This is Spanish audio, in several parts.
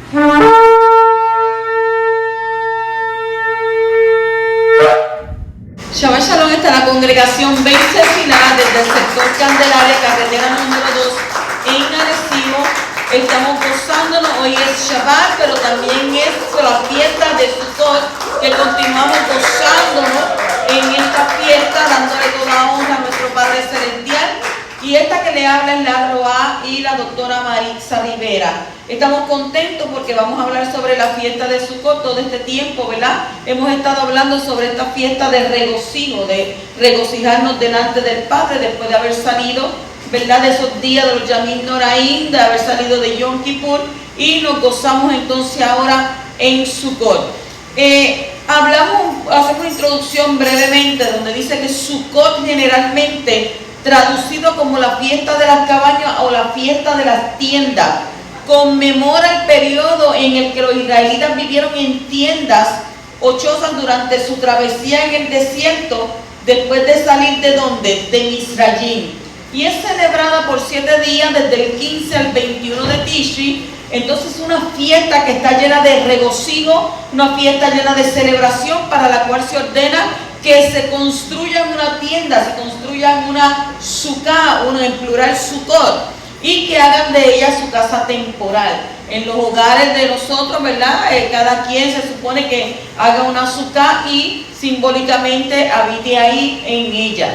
Shabbat Shalom, está la congregación Beis-Tefilá desde el sector Candelaria, carretera número 2 en Arecibo. Estamos gozándonos, hoy es Shabbat, pero también es la fiesta de Sukkot, que continuamos gozándonos en esta fiesta, dándole toda honra a nuestro Padre Celestial. Y esta que le habla es la Roa y la doctora Maritza Rivera. Estamos contentos porque vamos a hablar sobre la fiesta de Sukkot todo este tiempo, ¿verdad? Hemos estado hablando sobre esta fiesta de regocijo, de regocijarnos delante del Padre después de haber salido, ¿verdad? De esos días de los Yamim Noraim, de haber salido de Yom Kippur, y nos gozamos entonces ahora en Sukkot. Hacemos una introducción brevemente donde dice que Sukkot generalmente traducido como la fiesta de las cabañas o la fiesta de las tiendas, conmemora el periodo en el que los israelitas vivieron en tiendas o chozas durante su travesía en el desierto, después de salir ¿de dónde? De Misrayim. Y es celebrada por 7 días, desde el 15 al 21 de Tishri. Entonces una fiesta que está llena de regocijo, una fiesta llena de celebración, para la cual se ordena que se construya una tienda, se construya una sukkah, en plural sukkot, y que hagan de ella su casa temporal. En los hogares de nosotros, ¿verdad? Cada quien se supone que haga una sukkah y simbólicamente habite ahí en ella.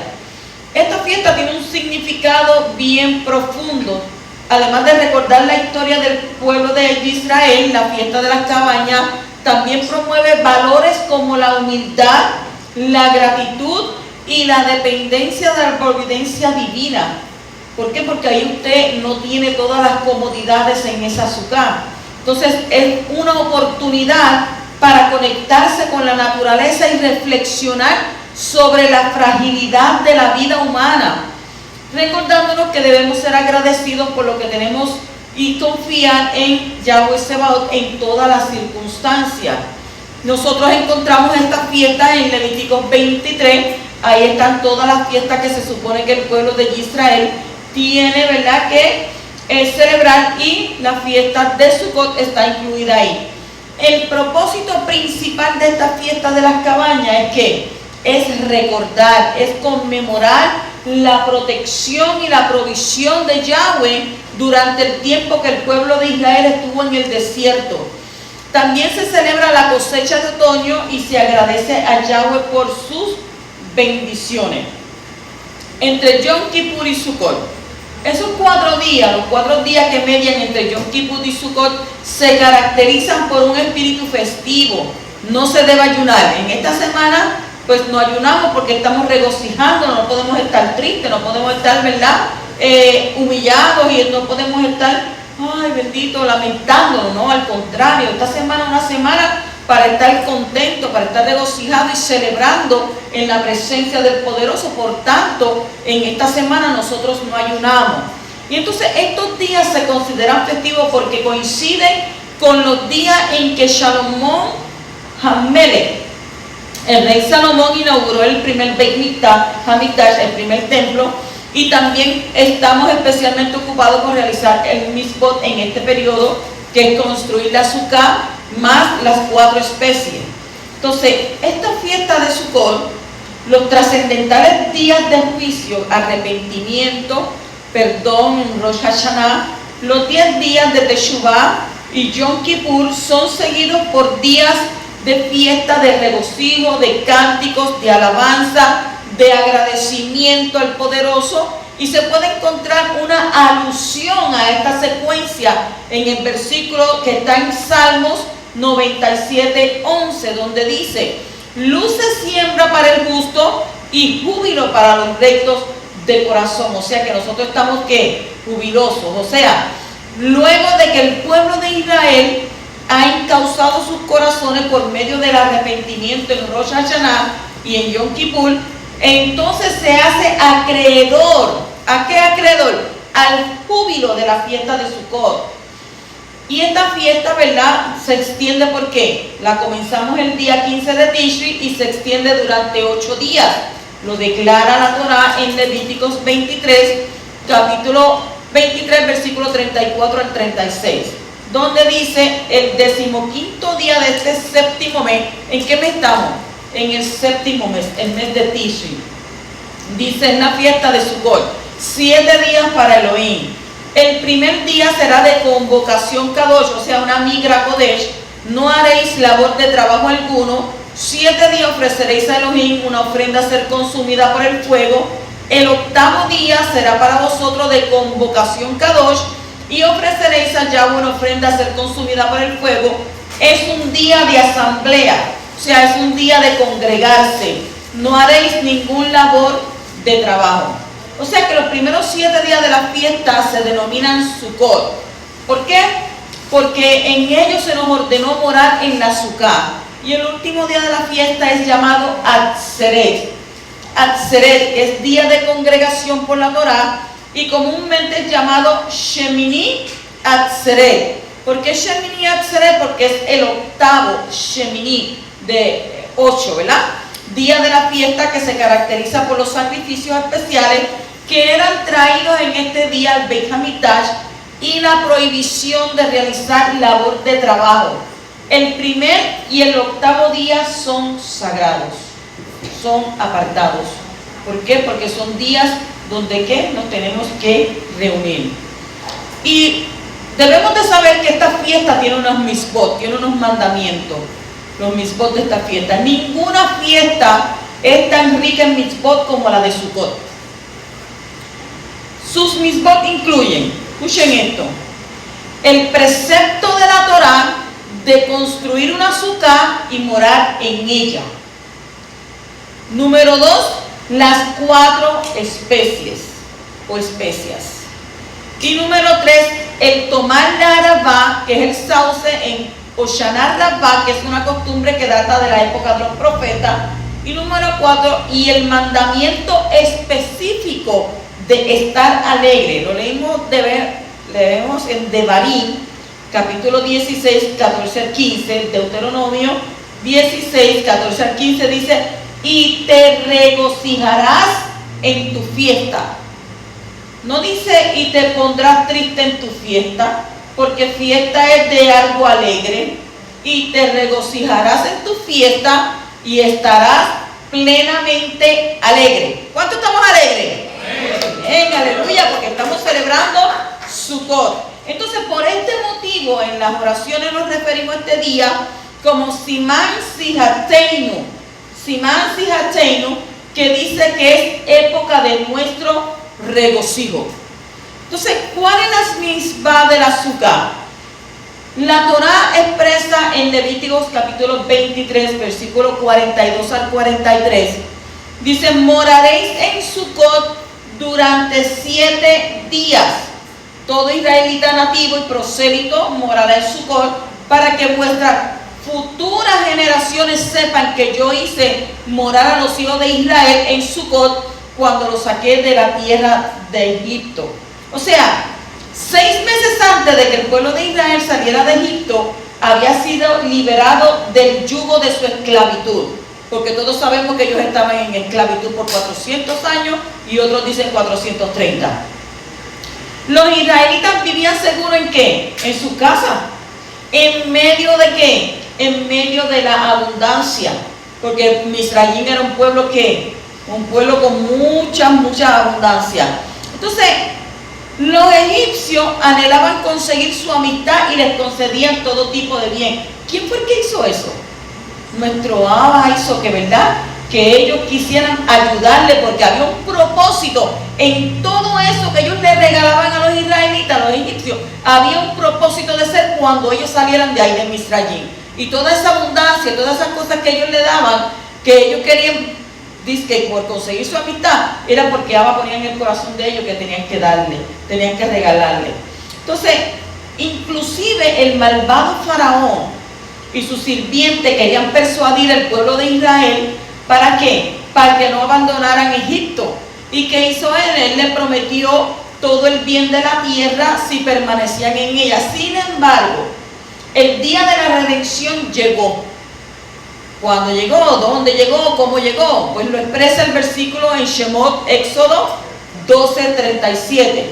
Esta fiesta tiene un significado bien profundo. Además de recordar la historia del pueblo de Israel, la fiesta de las cabañas también promueve valores como la humildad, la gratitud y la dependencia de la providencia divina. ¿Por qué? Porque ahí usted no tiene todas las comodidades en esa sukkah. Entonces es una oportunidad para conectarse con la naturaleza y reflexionar sobre la fragilidad de la vida humana, recordándonos que debemos ser agradecidos por lo que tenemos y confiar en Yahweh Sebaot en todas las circunstancias. Nosotros encontramos esta fiesta en Levíticos 23, ahí están todas las fiestas que se supone que el pueblo de Israel tiene, ¿verdad?, que celebrar, y la fiesta de Sukkot está incluida ahí. El propósito principal de esta fiesta de las cabañas es que es recordar, es conmemorar la protección y la provisión de Yahweh durante el tiempo que el pueblo de Israel estuvo en el desierto. También se celebra la cosecha de otoño y se agradece a Yahweh por sus bendiciones. Entre Yom Kippur y Sukkot, esos 4 días, los 4 días que median entre Yom Kippur y Sukkot, se caracterizan por un espíritu festivo. No se debe ayunar. En esta semana pues no ayunamos porque estamos regocijándonos, no podemos estar tristes, no podemos estar, ¿verdad?, humillados, y no podemos estar, ay bendito, lamentándonos, no, al contrario, esta semana es una semana para estar contentos, para estar regocijados y celebrando en la presencia del Poderoso. Por tanto, en esta semana nosotros no ayunamos. Y entonces estos días se consideran festivos porque coinciden con los días en que Salomón Hamelech, el rey Salomón, inauguró el primer Beit Hamikdash, el primer templo, y también estamos especialmente ocupados por realizar el Mitzvot en este periodo, que es construir la sukkah más las 4 especies. Entonces, esta fiesta de Sukkot, los trascendentales días de juicio, arrepentimiento, perdón, Rosh Hashanah, los 10 días de Teshuvah y Yom Kippur son seguidos por días de fiesta, de regocijo, de cánticos, de alabanza, de agradecimiento al Poderoso, y se puede encontrar una alusión a esta secuencia en el versículo que está en Salmos 97:11, donde dice: luce siembra para el justo y júbilo para los rectos de corazón. O sea que nosotros estamos ¿qué? Jubilosos. O sea, luego de que el pueblo de Israel ha encauzado sus corazones por medio del arrepentimiento en Rosh Hashanah y en Yom Kippur, entonces se hace acreedor. ¿A qué acreedor? Al júbilo de la fiesta de Sukkot. Y esta fiesta, ¿verdad?, se extiende, ¿por qué? La comenzamos el día 15 de Tishri y se extiende durante 8 días. Lo declara la Torá en Levíticos 23, capítulo 23, versículo 34 al 36. donde dice el 15º día de este séptimo mes. ¿En qué mes estamos? En el séptimo mes, el mes de Tishri. Dice en la fiesta de Sukkot, 7 días para Elohim. El primer día será de convocación Kadosh, o sea, una migra Kodesh. No haréis labor de trabajo alguno. 7 días ofreceréis a Elohim una ofrenda a ser consumida por el fuego. El 8º día será para vosotros de convocación Kadosh y ofreceréis a Yahweh una ofrenda a ser consumida por el fuego. Es un día de asamblea, o sea, es un día de congregarse. No haréis ningún labor de trabajo. O sea que los primeros 7 días de la fiesta se denominan Sukkot. ¿Por qué? Porque en ellos se nos ordenó morar en la Sukkah. Y el último día de la fiesta es llamado Atzeret. Atzeret es día de congregación por la Torah y comúnmente es llamado Shemini Atzeret. ¿Por qué Shemini Atzeret? Porque es el 8º Shemini de 8, ¿verdad? Día de la fiesta que se caracteriza por los sacrificios especiales que eran traídos en este día al Beit Hamikdash y la prohibición de realizar labor de trabajo. El primer y el 8º día son sagrados, son apartados. ¿Por qué? Porque son días donde ¿qué? Nos tenemos que reunir. Y debemos de saber que esta fiesta tiene unos mitzvot, tiene unos mandamientos. Los mitzvot de esta fiesta. Ninguna fiesta es tan rica en mitzvot como la de Sukkot. Sus mitzvot incluyen, escuchen esto, el precepto de la Torah de construir una sukkah y morar en ella. Número 2, las 4 especies o especias. Y número 3, el tomar la arabá, que es el sauce en Hoshana Rabbah, que es una costumbre que data de la época de los profetas. Y número 4, y el mandamiento específico de estar alegre. Lo leemos en Devarim, capítulo 16, 14 al 15, Deuteronomio 16, 14 al 15, dice, y te regocijarás en tu fiesta. No dice, y te pondrás triste en tu fiesta, porque fiesta es de algo alegre, y te regocijarás en tu fiesta y estarás plenamente alegre. ¿Cuánto estamos alegres? Bien, aleluya, porque estamos celebrando Sukkot. Entonces, por este motivo, en las oraciones nos referimos a este día como Siman Sihateinu, que dice que es época de nuestro regocijo. Entonces, ¿cuál es la mitzvah de la Sukkah? La Torah expresa en Levíticos capítulo 23, versículo 42 al 43, dice, moraréis en Sukkot durante 7 días. Todo israelita nativo y prosélito morará en Sukkot para que vuestras futuras generaciones sepan que yo hice morar a los hijos de Israel en Sukkot cuando los saqué de la tierra de Egipto. O sea, 6 meses antes de que el pueblo de Israel saliera de Egipto, había sido liberado del yugo de su esclavitud. Porque todos sabemos que ellos estaban en esclavitud por 400 años y otros dicen 430. Los israelitas vivían seguros ¿en qué? En su casa. ¿En medio de qué? En medio de la abundancia. Porque Misraim era un pueblo ¿qué? Un pueblo con mucha abundancia. Entonces, los egipcios anhelaban conseguir su amistad y les concedían todo tipo de bien. ¿Quién fue el que hizo eso? Nuestro Abba hizo que, ¿verdad?, que ellos quisieran ayudarle porque había un propósito en todo eso que ellos le regalaban a los israelitas, a los egipcios. Había un propósito de ser cuando ellos salieran de ahí de Misraim. Y toda esa abundancia, todas esas cosas que ellos le daban, que ellos querían, dice que por conseguir su amistad, era porque Abba ponía en el corazón de ellos que tenían que darle, tenían que regalarle. Entonces, inclusive el malvado faraón y su sirviente querían persuadir al pueblo de Israel. ¿Para qué? Para que no abandonaran Egipto. ¿Y qué hizo él? Él le prometió todo el bien de la tierra si permanecían en ella. Sin embargo, el día de la redención llegó. ¿Cuándo llegó? ¿Dónde llegó? ¿Cómo llegó? Pues lo expresa el versículo en Shemot, Éxodo 12:37.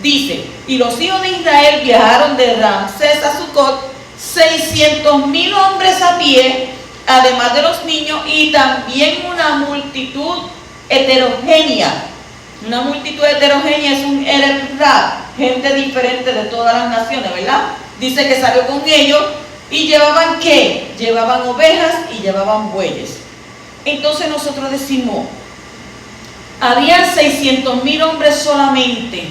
Dice, y los hijos de Israel viajaron de Ramsés a Sucot 600,000 hombres a pie, además de los niños, y también una multitud heterogénea. Una multitud heterogénea es un Erev Rab, gente diferente de todas las naciones, ¿verdad? Dice que salió con ellos y llevaban ¿qué? Llevaban ovejas y llevaban bueyes. Entonces nosotros decimos, habían 600,000 hombres solamente,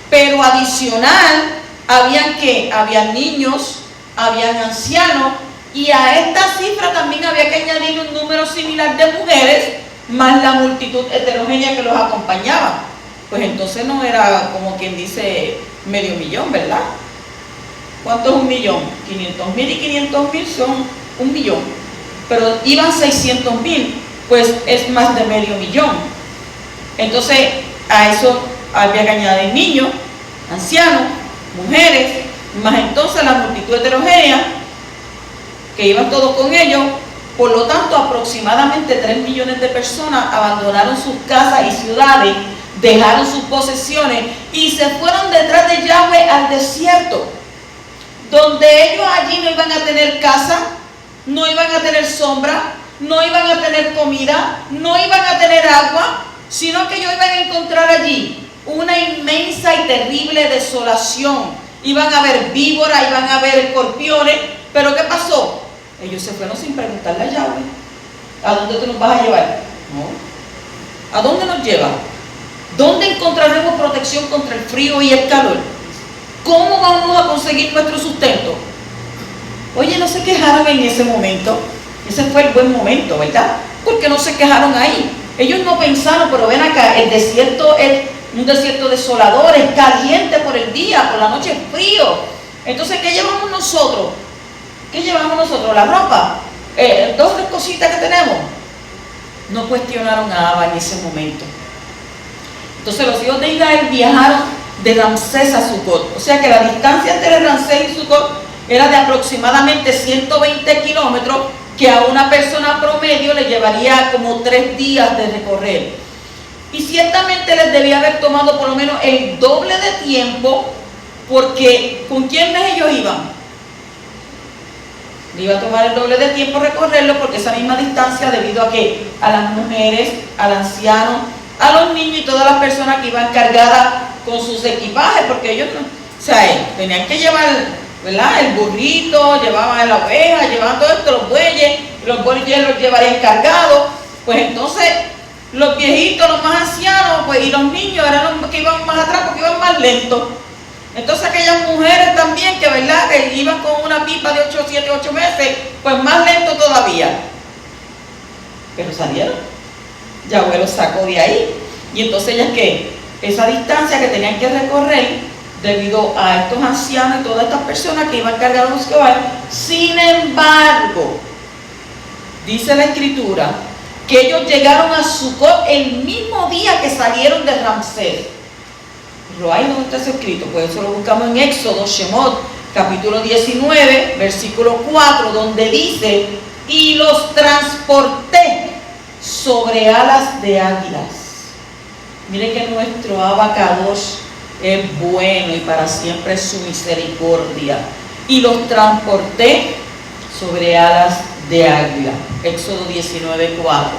pero adicional, habían ¿qué? Habían niños, habían ancianos, y a esta cifra también había que añadir un número similar de mujeres, más la multitud heterogénea que los acompañaba. Pues entonces no era como quien dice medio millón, ¿verdad? ¿Cuánto es un millón? 500,000 y 500,000 son 1,000,000. Pero iban 600,000, pues es más de medio millón. Entonces a eso había que añadir niños, ancianos, mujeres, más entonces la multitud heterogénea, que iban todos con ellos. Por lo tanto, aproximadamente 3 millones de personas abandonaron sus casas y ciudades, dejaron sus posesiones y se fueron detrás de Yahweh al desierto, donde ellos allí no iban a tener casa, no iban a tener sombra, no iban a tener comida, no iban a tener agua, sino que ellos iban a encontrar allí una inmensa y terrible desolación. Iban a haber víboras, iban a haber escorpiones, pero ¿qué pasó? Ellos se fueron sin preguntarle a Yahweh, ¿a dónde tú nos vas a llevar? No. ¿A dónde nos lleva? ¿Dónde encontraremos protección contra el frío y el calor? ¿Cómo vamos a conseguir nuestro sustento? Oye, no se quejaron en ese momento. Ese fue el buen momento, ¿verdad? Porque no se quejaron ahí. Ellos no pensaron, pero ven acá, el desierto es un desierto desolador, es caliente por el día, por la noche es frío. Entonces, ¿qué llevamos nosotros? ¿Qué llevamos nosotros? La ropa, 2 cositas que tenemos. No cuestionaron a Abba en ese momento. Entonces los hijos de Israel viajaron de Ramsés a Sucot. O sea que la distancia entre Ramsés y Sucot era de aproximadamente 120 kilómetros, que a una persona promedio le llevaría como 3 días de recorrer. Y ciertamente les debía haber tomado por lo menos el doble de tiempo, porque ¿con quiénes ellos iban? Le iba a tomar el doble de tiempo recorrerlo, porque esa misma distancia, debido a que a las mujeres, al anciano, a los niños y todas las personas que iban cargadas con sus equipajes, porque ellos no, o sea, tenían que llevar, ¿verdad?, el burrito, llevaban la oveja, llevaban todo esto, los bueyes los llevarían cargados. Pues entonces los viejitos, los más ancianos, pues, y los niños eran los que iban más atrás porque iban más lentos. Entonces aquellas mujeres también que, ¿verdad?, que iban con una pipa de 7, 8 meses, pues más lento todavía. Pero salieron. Yahweh los sacó de ahí. Y entonces ellas, ¿qué? Esa distancia que tenían que recorrer, debido a estos ancianos y todas estas personas que iban cargados los caballos. Sin embargo, dice la Escritura que ellos llegaron a Sucot el mismo día que salieron de Ramsés. Pero ahí donde está eso escrito, pues eso lo buscamos en Éxodo, Shemot, capítulo 19, versículo 4, donde dice: y los transporté sobre alas de águilas. Mire que nuestro Abacados es bueno y para siempre es su misericordia. Y los transporté sobre alas de águila. Éxodo 19, 4.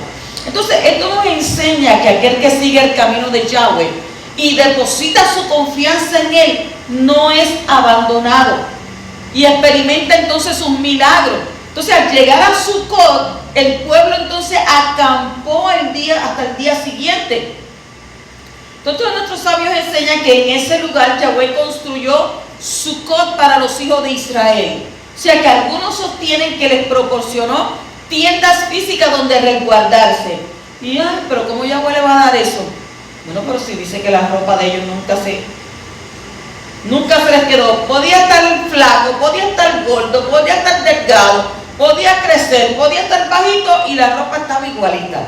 Entonces, esto nos enseña que aquel que sigue el camino de Yahweh y deposita su confianza en Él, no es abandonado y experimenta entonces sus milagros. Entonces, al llegar a Sucot, el pueblo entonces acampó hasta el día siguiente. Entonces, nuestros sabios enseñan que en ese lugar Yahweh construyó Sucot para los hijos de Israel. O sea que algunos sostienen que les proporcionó tiendas físicas donde resguardarse. Y ay, pero ¿cómo Yahweh le va a dar eso? Bueno, pero si dice que la ropa de ellos nunca se les quedó. Podía estar flaco, podía estar gordo, podía estar delgado, podía crecer, podía estar bajito y la ropa estaba igualita.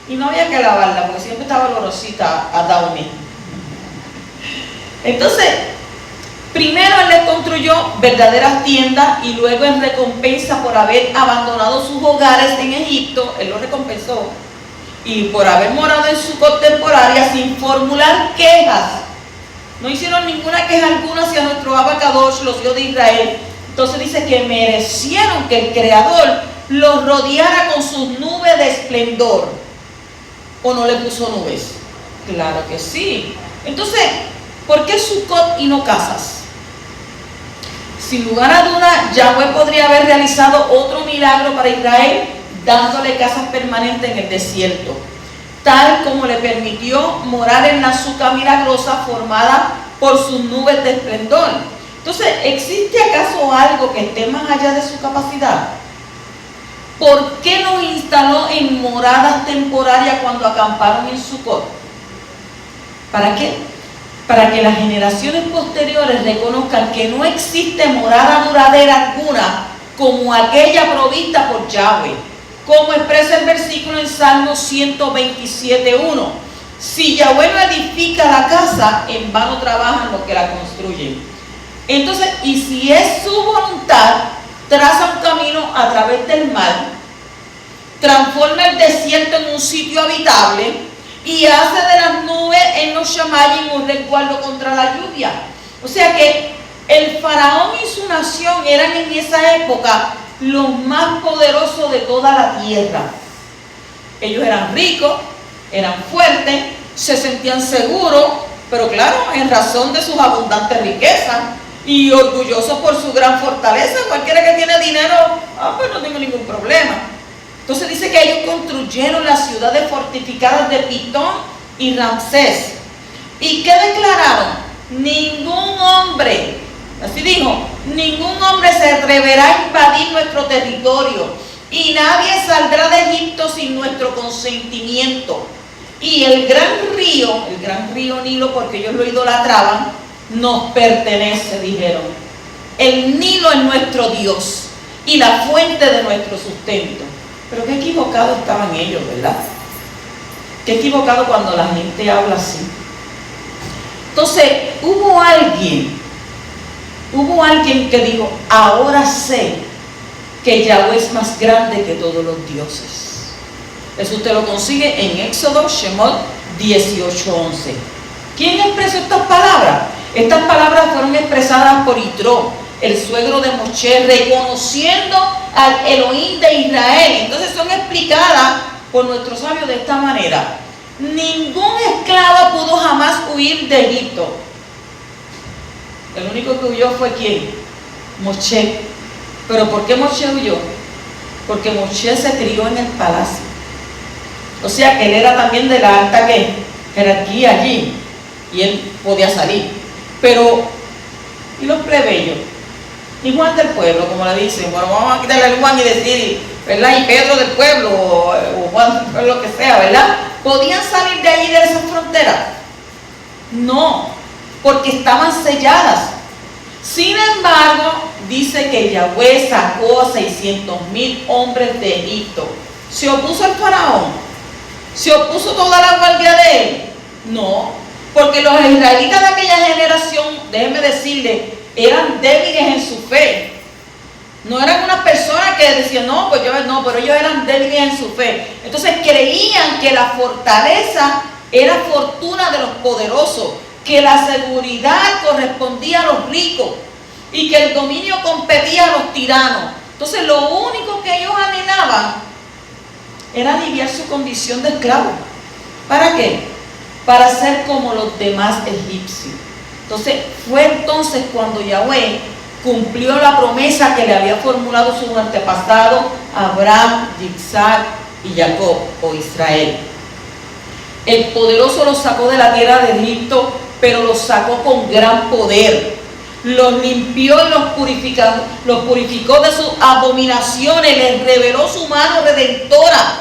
Y no había que lavarla porque siempre estaba olorosita a Downy. Entonces, primero Él les construyó verdaderas tiendas y luego en recompensa por haber abandonado sus hogares en Egipto, Él los recompensó. Y por haber morado en su temporaria sin formular quejas, no hicieron ninguna queja alguna hacia nuestro Abacadosh, los hijos de Israel. Entonces dice que merecieron que el Creador los rodeara con sus nubes de esplendor. ¿O no le puso nubes? Claro que sí. Entonces, ¿por qué Sucot y no casas? Sin lugar a duda, Yahweh podría haber realizado otro milagro para Israel, dándole casas permanentes en el desierto, tal como le permitió morar en la azúcar milagrosa formada por sus nubes de esplendor. Entonces, ¿existe acaso algo que esté más allá de su capacidad? ¿Por qué nos instaló en moradas temporarias cuando acamparon en Sucot? ¿Para qué? Para que las generaciones posteriores reconozcan que no existe morada duradera alguna como aquella provista por Yahweh, como expresa el versículo en Salmo 127:1. Si Yahweh no edifica la casa, en vano trabajan los que la construyen. Entonces, y si es su voluntad, traza un camino a través del mar, transforma el desierto en un sitio habitable y hace de las nubes en los Shamayim un resguardo contra la lluvia. O sea que el faraón y su nación eran en esa época los más poderosos de toda la tierra. Ellos eran ricos, eran fuertes, se sentían seguros, pero claro, en razón de sus abundantes riquezas, y orgullosos por su gran fortaleza. Cualquiera que tiene dinero, pues no tengo ningún problema. Entonces dice que ellos construyeron las ciudades fortificadas de Pitón y Ramsés. ¿Y qué declararon? Ningún hombre, así dijo, ningún hombre se atreverá a invadir nuestro territorio y nadie saldrá de Egipto sin nuestro consentimiento. Y el gran río Nilo, porque ellos lo idolatraban, nos pertenece, dijeron. El Nilo es nuestro Dios y la fuente de nuestro sustento. Pero qué equivocados estaban ellos, ¿verdad? Qué equivocado cuando la gente habla así. Entonces, hubo alguien que dijo, ahora sé que Yahweh es más grande que todos los dioses. Eso usted lo consigue en Éxodo, Shemot 18:11. ¿Quién expresó estas palabras? Estas palabras fueron expresadas por Yitro, el suegro de Moshe, reconociendo al Elohim de Israel. Entonces son explicadas por nuestros sabios de esta manera. Ningún esclavo pudo jamás huir de Egipto. El único que huyó fue ¿quién? Moshe. ¿Pero por qué Moshe huyó? Porque Moshe se crió en el palacio. O sea que él era también de la alta jerarquía allí, y él podía salir. Pero, ¿y los plebeyos? Y Juan del pueblo, como le dicen, bueno, vamos a quitarle al Juan y decir, ¿verdad? Y Pedro del pueblo, o Juan del pueblo, lo que sea, ¿verdad? ¿Podían salir de allí, de esas fronteras? No, porque estaban selladas. Sin embargo, dice que Yahweh sacó a 600,000 hombres de Egipto. ¿Se opuso al faraón? ¿Se opuso toda la guardia de él? No, porque los israelitas de aquella generación, déjenme decirle, eran débiles en su fe. No eran unas personas que decían, no, pues yo no, pero ellos eran débiles en su fe. Entonces creían que la fortaleza era fortuna de los poderosos, que la seguridad correspondía a los ricos y que el dominio competía a los tiranos. Entonces lo único que ellos anhelaban era aliviar su condición de esclavo. ¿Para qué? Para ser como los demás egipcios. Entonces fue entonces cuando Yahweh cumplió la promesa que le había formulado su antepasado Abraham, Isaac y Jacob, o Israel. El poderoso los sacó de la tierra de Egipto, pero los sacó con gran poder. Los limpió y los purificó de sus abominaciones, les reveló su mano redentora,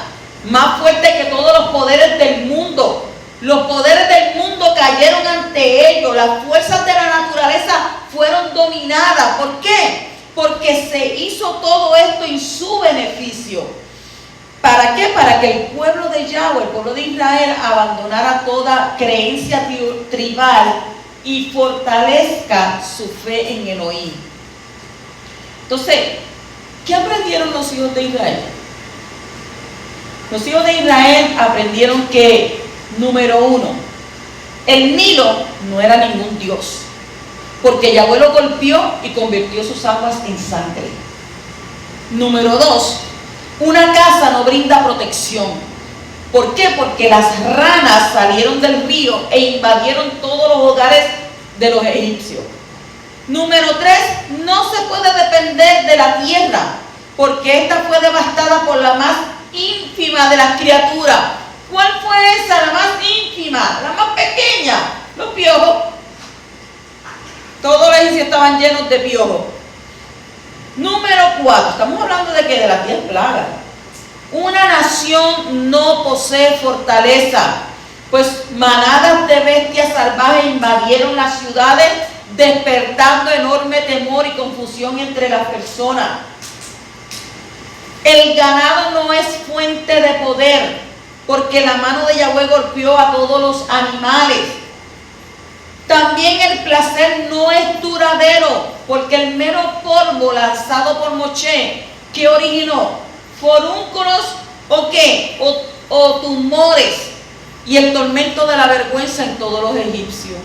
más fuerte que todos los poderes del mundo. Los poderes del mundo cayeron ante ellos, las fuerzas de la naturaleza fueron dominadas. ¿Por qué? Porque se hizo todo esto en su beneficio. ¿Para qué? Para que el pueblo de Yahweh, el pueblo de Israel, abandonara toda creencia tribal y fortalezca su fe en Elohim. Entonces, ¿qué aprendieron los hijos de Israel? Los hijos de Israel aprendieron que, número uno, el Nilo no era ningún dios, porque Yahweh lo golpeó y convirtió sus aguas en sangre. Número 2, una casa no brinda protección. ¿Por qué? Porque las ranas salieron del río e invadieron todos los hogares de los egipcios. Número 3, no se puede depender de la tierra, porque esta fue devastada por la más ínfima de las criaturas. ¿Cuál fue esa? La más ínfima, la más pequeña, los piojos. Todos los egipcios estaban llenos de piojos. Número 4, estamos hablando de que de las 10 plagas. Una nación no posee fortaleza, pues manadas de bestias salvajes invadieron las ciudades, despertando enorme temor y confusión entre las personas. El ganado no es fuente de poder, porque la mano de Yahweh golpeó a todos los animales. También el placer no es duradero, porque el mero polvo lanzado por Moshe, ¿qué originó? Forúnculos o qué, o tumores, y el tormento de la vergüenza en todos los egipcios.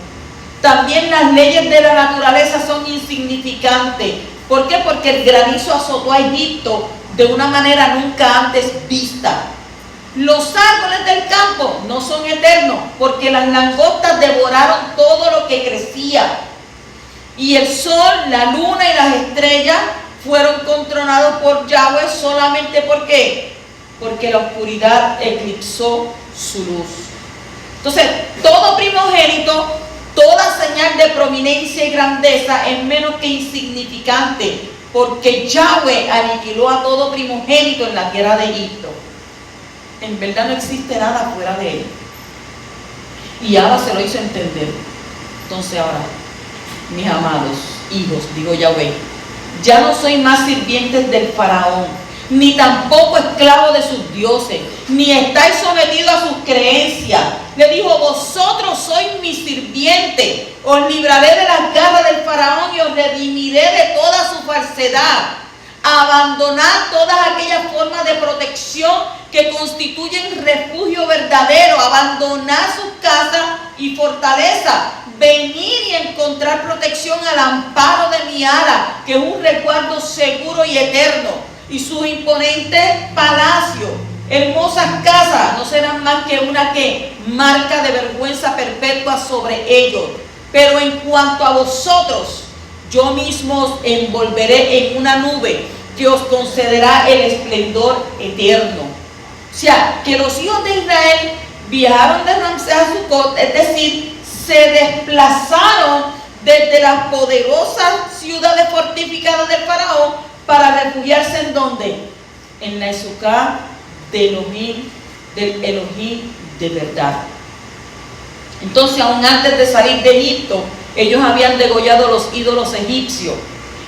También las leyes de la naturaleza son insignificantes. ¿Por qué? Porque el granizo azotó a Egipto de una manera nunca antes vista. Los árboles del campo no son eternos, porque las langostas devoraron todo lo que crecía. Y el sol, la luna y las estrellas fueron controlados por Yahweh solamente porque la oscuridad eclipsó su luz. Entonces, todo primogénito, toda señal de prominencia y grandeza es menos que insignificante, porque Yahweh aniquiló a todo primogénito en la tierra de Egipto. En verdad no existe nada fuera de él. Y Abba se lo hizo entender. Entonces ahora, mis amados hijos, digo Yahweh, ya no soy más sirvientes del faraón, ni tampoco esclavos de sus dioses, ni estáis sometidos a sus creencias. Le dijo, vosotros sois mis sirvientes, os libraré de las garras del faraón y os redimiré de toda su falsedad. Abandonad todas aquellas formas de protección que constituyen refugio verdadero, abandonad sus casas y fortalezas, venir y encontrar protección al amparo de mi ala, que es un resguardo seguro y eterno, y sus imponentes palacios, hermosas casas, no serán más que una marca de vergüenza perpetua sobre ellos. Pero en cuanto a vosotros, yo mismo os envolveré en una nube que os concederá el esplendor eterno. O sea, que los hijos de Israel viajaron de Ramsés a Sucot, es decir, se desplazaron desde las poderosas ciudades fortificadas del faraón para refugiarse ¿en dónde? En la Esucá del Elohim de verdad. Entonces, aún antes de salir de Egipto, ellos habían degollado los ídolos egipcios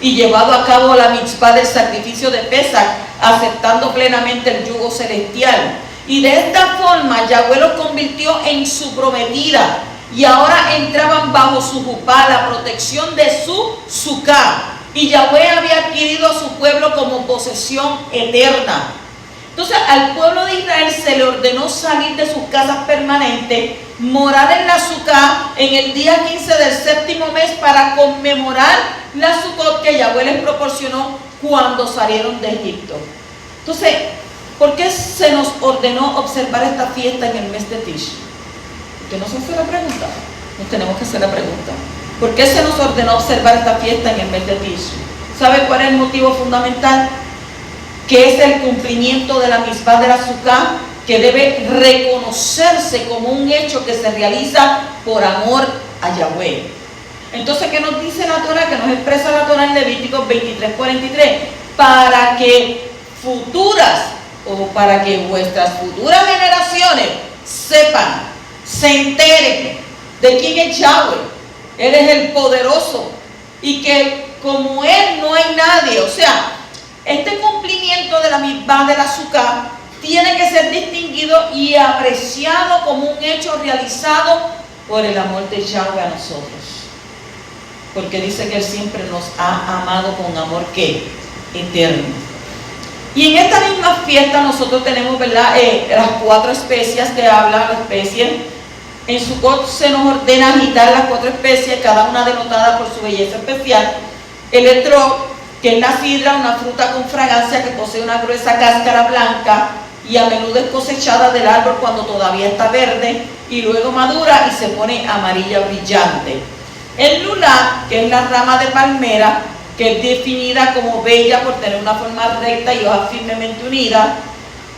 y llevado a cabo la mitzvah del sacrificio de Pesach, aceptando plenamente el yugo celestial. Y de esta forma Yahweh los convirtió en su prometida, y ahora entraban bajo su jupá, la protección de su suká. Y Yahweh había adquirido a su pueblo como posesión eterna. Entonces al pueblo de Israel se le ordenó salir de sus casas permanentes, morar en la Sucá en el día 15 del séptimo mes para conmemorar la Sucot que Yahweh les proporcionó cuando salieron de Egipto. Entonces, ¿por qué se nos ordenó observar esta fiesta en el mes de Tish? ¿Usted no se hace la pregunta? Nos tenemos que hacer la pregunta. ¿Por qué se nos ordenó observar esta fiesta en el mes de Tish? ¿Sabe cuál es el motivo fundamental? Que es el cumplimiento de la mitzvah de la Sucá, que debe reconocerse como un hecho que se realiza por amor a Yahweh. Entonces, ¿qué nos dice la Torah? Que nos expresa la Torah en Levíticos 23:43, para que vuestras futuras generaciones sepan, se enteren de quién es Yahweh. Él es el poderoso, y que como Él no hay nadie. O sea, este cumplimiento de la mitzvah de la Sucá tiene que ser distinguido y apreciado como un hecho realizado por el amor de Yahweh a nosotros. Porque dice que Él siempre nos ha amado con amor que eterno. Y en esta misma fiesta nosotros tenemos, ¿verdad? Las 4 especias que habla la especie. En Sukkot se nos ordena agitar las 4 especies, cada una denotada por su belleza especial. El etrog, que es la sidra, una fruta con fragancia que posee una gruesa cáscara blanca y a menudo es cosechada del árbol cuando todavía está verde y luego madura y se pone amarilla brillante. El lulá, que es la rama de palmera, que es definida como bella por tener una forma recta y hojas firmemente unidas.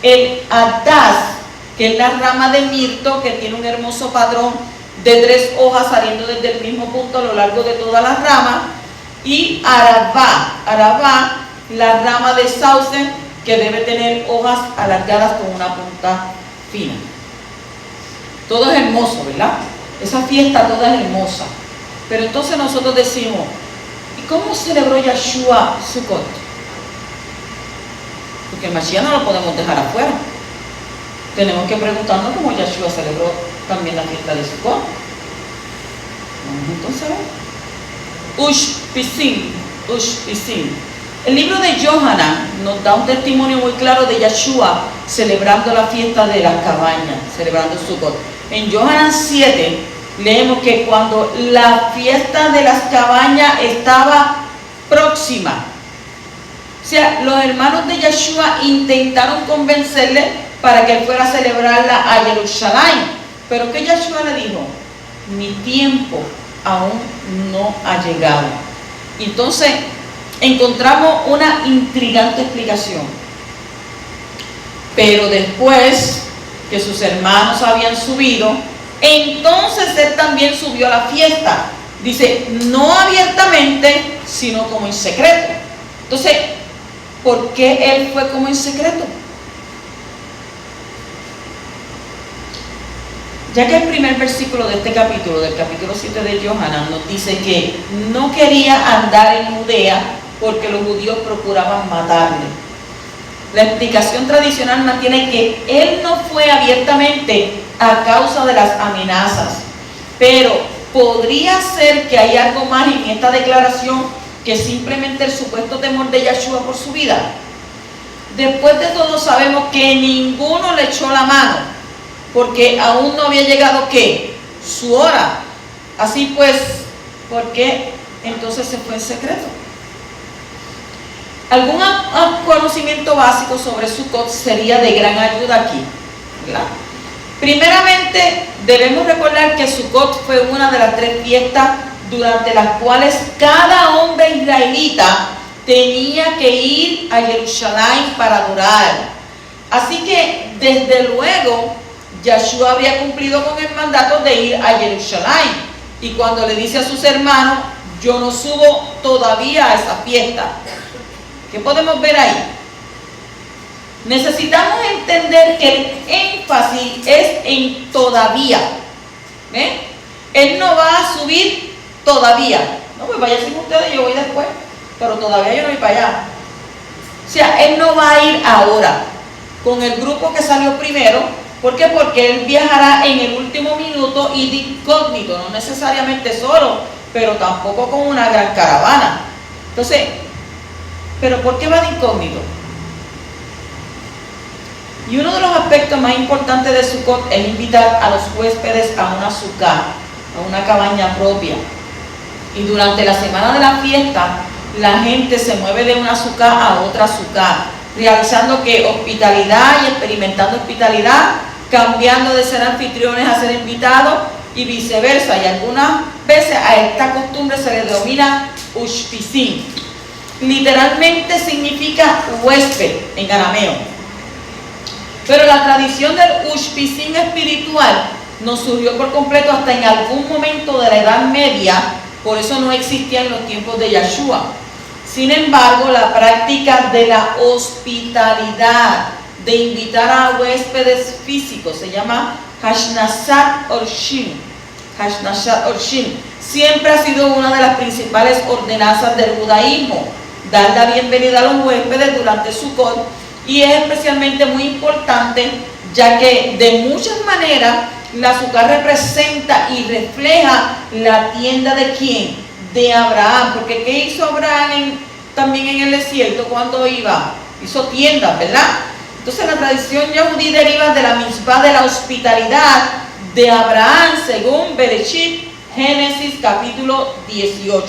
El adás, que es la rama de mirto, que tiene un hermoso padrón de 3 hojas saliendo desde el mismo punto a lo largo de todas las ramas. Y arabá, la rama de sauce, que debe tener hojas alargadas con una punta fina. Todo es hermoso, ¿verdad? Esa fiesta toda es hermosa. Pero entonces nosotros decimos, ¿y cómo celebró Yeshua Sukkot? Porque el Mashiach no lo podemos dejar afuera. Tenemos que preguntarnos cómo Yeshua celebró también la fiesta de Sukkot. Vamos entonces a ver. Ushpisim. El libro de Yohanan nos da un testimonio muy claro de Yeshua celebrando la fiesta de las cabañas, celebrando Sukkot. En Yohanan 7 leemos que cuando la fiesta de las cabañas estaba próxima, o sea, los hermanos de Yeshua intentaron convencerle para que él fuera a celebrarla a Jerusalén. Pero que Yeshua le dijo, mi tiempo aún no ha llegado. Entonces encontramos una intrigante explicación. Pero después que sus hermanos habían subido, entonces él también subió a la fiesta. Dice, no abiertamente, sino como en secreto. Entonces, ¿por qué él fue como en secreto? Ya que el primer versículo de este capítulo, del capítulo 7 de Yohanan, nos dice que no quería andar en Judea porque los judíos procuraban matarle. La explicación tradicional mantiene que él no fue abiertamente a causa de las amenazas, pero podría ser que hay algo más en esta declaración que simplemente el supuesto temor de Yeshua por su vida. Después de todo sabemos que ninguno le echó la mano, porque aún no había llegado ¿qué? Su hora. Así pues, ¿por qué entonces se fue en secreto? Algún conocimiento básico sobre Sukkot sería de gran ayuda aquí, ¿verdad? Primeramente, debemos recordar que Sukkot fue una de las 3 fiestas durante las cuales cada hombre israelita tenía que ir a Jerusalén para adorar. Así que, desde luego, Yeshua habría cumplido con el mandato de ir a Jerusalén. Y cuando le dice a sus hermanos, yo no subo todavía a esa fiesta. ¿Qué podemos ver ahí? Necesitamos entender que el énfasis es en todavía. ¿Ve? Él no va a subir todavía. No, pues vaya sin ustedes, yo voy después. Pero todavía yo no voy para allá. O sea, él no va a ir ahora con el grupo que salió primero. ¿Por qué? Porque él viajará en el último minuto y de incógnito, no necesariamente solo, pero tampoco con una gran caravana. Entonces, ¿pero por qué va de incógnito? Y uno de los aspectos más importantes de Sukkot es invitar a los huéspedes a una sukkah, a una cabaña propia. Y durante la semana de la fiesta, la gente se mueve de una sukkah a otra sukkah, realizando que hospitalidad y experimentando hospitalidad, cambiando de ser anfitriones a ser invitados y viceversa. Y algunas veces a esta costumbre se le denomina ushpisim. Literalmente significa huésped en arameo. Pero la tradición del ushpisim espiritual no surgió por completo hasta en algún momento de la Edad Media, por eso no existía en los tiempos de Yeshua. Sin embargo, la práctica de la hospitalidad, de invitar a huéspedes físicos, se llama Hashnasat Orshim. Hashnasat Orshim siempre ha sido una de las principales ordenanzas del judaísmo, dar la bienvenida a los huéspedes durante Sukkot, y es especialmente muy importante ya que de muchas maneras la sukkah representa y refleja la tienda de ¿quién? De Abraham. Porque ¿qué hizo Abraham también en el desierto cuando iba? Hizo tiendas, ¿verdad? Entonces la tradición yahudí deriva de la mitzvah de la hospitalidad de Abraham según Bereshit, Génesis capítulo 18.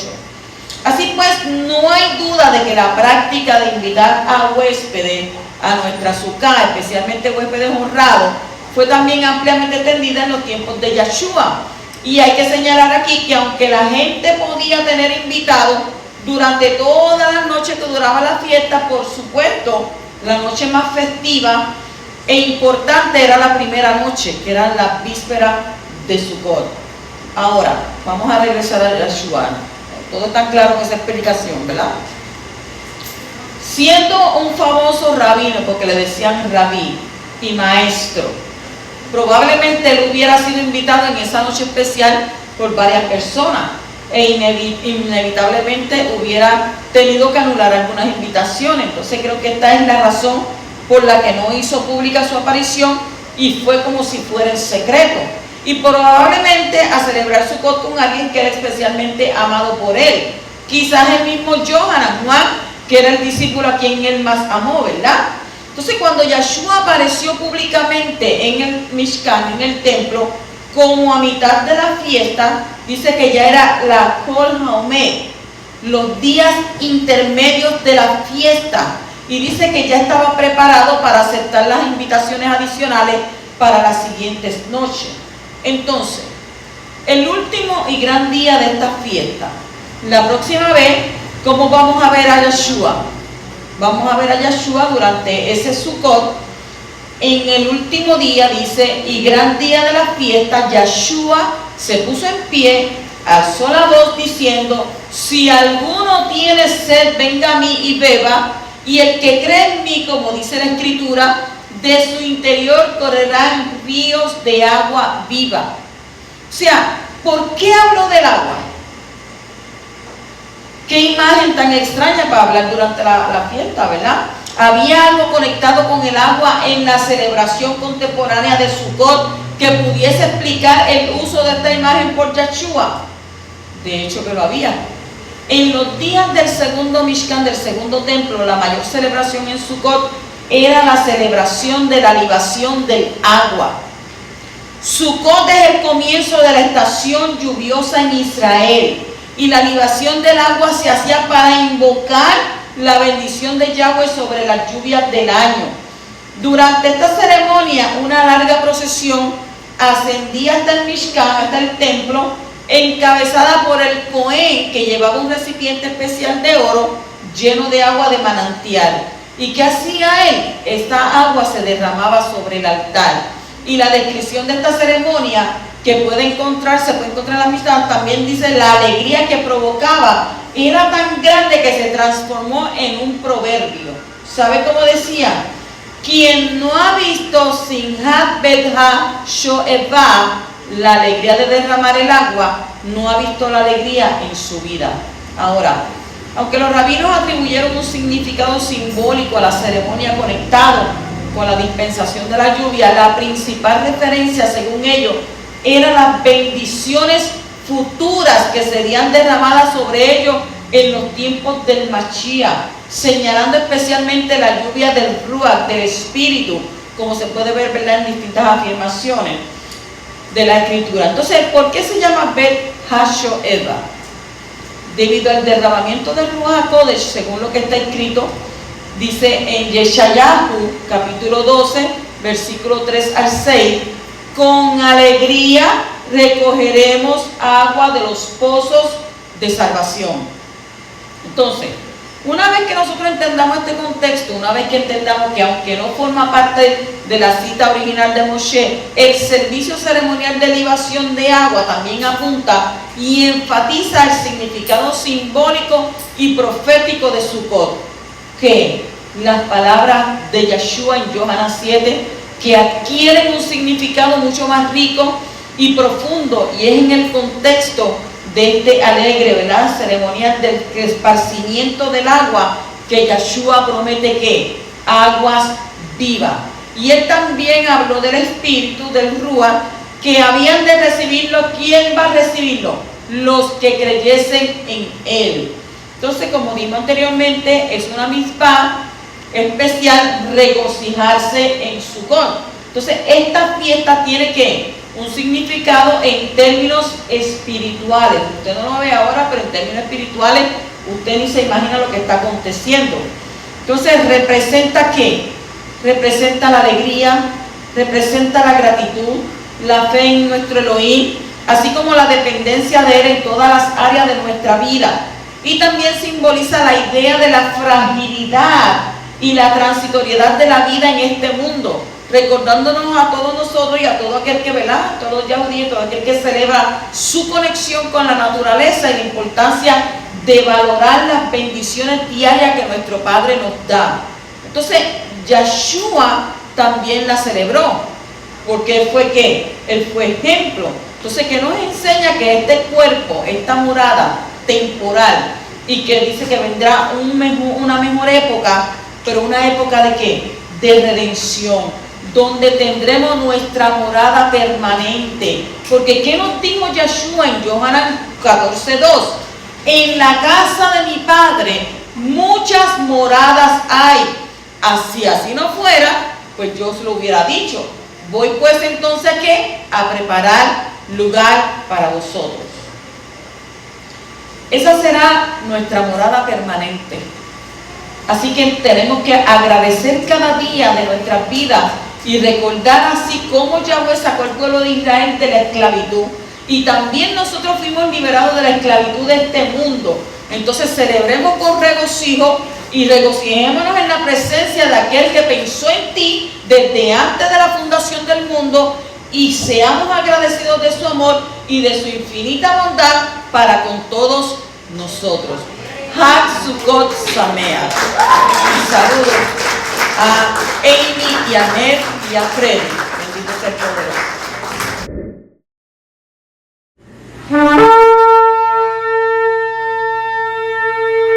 Así pues, no hay duda de que la práctica de invitar a huéspedes a nuestra sucá, especialmente huéspedes honrados, fue también ampliamente extendida en los tiempos de Yeshua. Y hay que señalar aquí que aunque la gente podía tener invitados durante todas las noches que duraba la fiesta, por supuesto, la noche más festiva e importante era la primera noche, que era la víspera de Sukkot. Ahora, vamos a regresar a Yeshua. Todo está claro en esa explicación, ¿verdad? Siendo un famoso rabino, porque le decían rabí y maestro, probablemente él hubiera sido invitado en esa noche especial por varias personas e inevitablemente hubiera tenido que anular algunas invitaciones. Entonces creo que esta es la razón por la que no hizo pública su aparición y fue como si fuera en secreto. Y probablemente a celebrar Sukkot con alguien que era especialmente amado por él. Quizás el mismo Yohanan, Juan, que era el discípulo a quien él más amó, ¿verdad? Entonces cuando Yeshua apareció públicamente en el Mishkan, en el templo, como a mitad de la fiesta, dice que ya era la Kol Haomed, los días intermedios de la fiesta, y dice que ya estaba preparado para aceptar las invitaciones adicionales para las siguientes noches. Entonces, el último y gran día de esta fiesta, la próxima vez, ¿cómo vamos a ver a Yeshua? Vamos a ver a Yeshua durante ese Sukkot. En el último día dice, y gran día de la fiesta, Yeshua se puso en pie, alzó la voz diciendo, si alguno tiene sed, venga a mí y beba, y el que cree en mí, como dice la Escritura, de su interior correrán ríos de agua viva. O sea, ¿por qué habló del agua? Qué imagen tan extraña para hablar durante la fiesta, ¿verdad? Había algo conectado con el agua en la celebración contemporánea de Sukkot que pudiese explicar el uso de esta imagen por Yeshua. De hecho que lo había. En los días del segundo Mishkan, del segundo templo, la mayor celebración en Sukkot era la celebración de la libación del agua. Sukkot es el comienzo de la estación lluviosa en Israel y la libación del agua se hacía para invocar la bendición de Yahweh sobre las lluvias del año. Durante esta ceremonia, una larga procesión ascendía hasta el Mishkan, hasta el templo, encabezada por el Cohen, que llevaba un recipiente especial de oro lleno de agua de manantial. ¿Y qué hacía él? Esta agua se derramaba sobre el altar. Y la descripción de esta ceremonia que puede encontrar en la Mishnah, también dice la alegría que provocaba era tan grande que se transformó en un proverbio. ¿Sabe cómo decía? Quien no ha visto Simhat Bedha Shoeva, la alegría de derramar el agua, no ha visto la alegría en su vida. Ahora, aunque los rabinos atribuyeron un significado simbólico a la ceremonia conectado con la dispensación de la lluvia, la principal referencia, según ellos, eran las bendiciones futuras que serían derramadas sobre ellos en los tiempos del Mashiach, señalando especialmente la lluvia del Ruach, del Espíritu, como se puede ver, ¿verdad?, en distintas afirmaciones de la Escritura. Entonces, ¿por qué se llama Bet HaShoeva? Debido al derramamiento del Ruach HaKodesh, según lo que está escrito, dice en Yeshayahu, capítulo 12, versículo 3 al 6, con alegría recogeremos agua de los pozos de salvación. Entonces, una vez que nosotros entendamos este contexto, una vez que entendamos que aunque no forma parte de la cita original de Moshe, el servicio ceremonial de libación de agua también apunta y enfatiza el significado simbólico y profético de Sukkot, que las palabras de Yeshua en Yohanan 7, que adquieren un significado mucho más rico y profundo, y es en el contexto de este alegre, ¿verdad?, ceremonial del esparcimiento del agua, que Yeshua promete que aguas vivas. Y él también habló del espíritu, del Ruach, que habían de recibirlo. ¿Quién va a recibirlo? Los que creyesen en él. Entonces, como dijimos anteriormente, es una mitzvah especial regocijarse en Sukkot. Entonces, esta fiesta tiene que un significado en términos espirituales. Usted no lo ve ahora, pero en términos espirituales usted ni se imagina lo que está aconteciendo. Entonces, ¿representa qué? Representa la alegría, representa la gratitud, la fe en nuestro Elohim, así como la dependencia de Él en todas las áreas de nuestra vida. Y también simboliza la idea de la fragilidad y la transitoriedad de la vida en este mundo, recordándonos a todos nosotros y a todo aquel que vela, a todos los yahudíes, todo aquel que celebra su conexión con la naturaleza y la importancia de valorar las bendiciones diarias que nuestro Padre nos da. Entonces, Yeshua también la celebró, porque él fue ¿qué? Él fue ejemplo. Entonces, que nos enseña que este cuerpo, esta morada temporal, y que dice que vendrá una mejor época, pero una época ¿de qué? De redención, donde tendremos nuestra morada permanente. Porque ¿qué nos dijo Yeshua en Yohanan 14:2? En la casa de mi Padre muchas moradas hay. Así no fuera, pues yo se lo hubiera dicho. Voy pues entonces ¿qué? A preparar lugar para vosotros. Esa será nuestra morada permanente. Así que tenemos que agradecer cada día de nuestras vidas y recordar así cómo Yahweh sacó al pueblo de Israel de la esclavitud. Y también nosotros fuimos liberados de la esclavitud de este mundo. Entonces celebremos con regocijo y regocijémonos en la presencia de aquel que pensó en ti desde antes de la fundación del mundo, y seamos agradecidos de su amor y de su infinita bondad para con todos nosotros. Hag Sukkot Sameach. Y saludos a Amy y a Ned y a Freddy. Bendito sea el poderoso.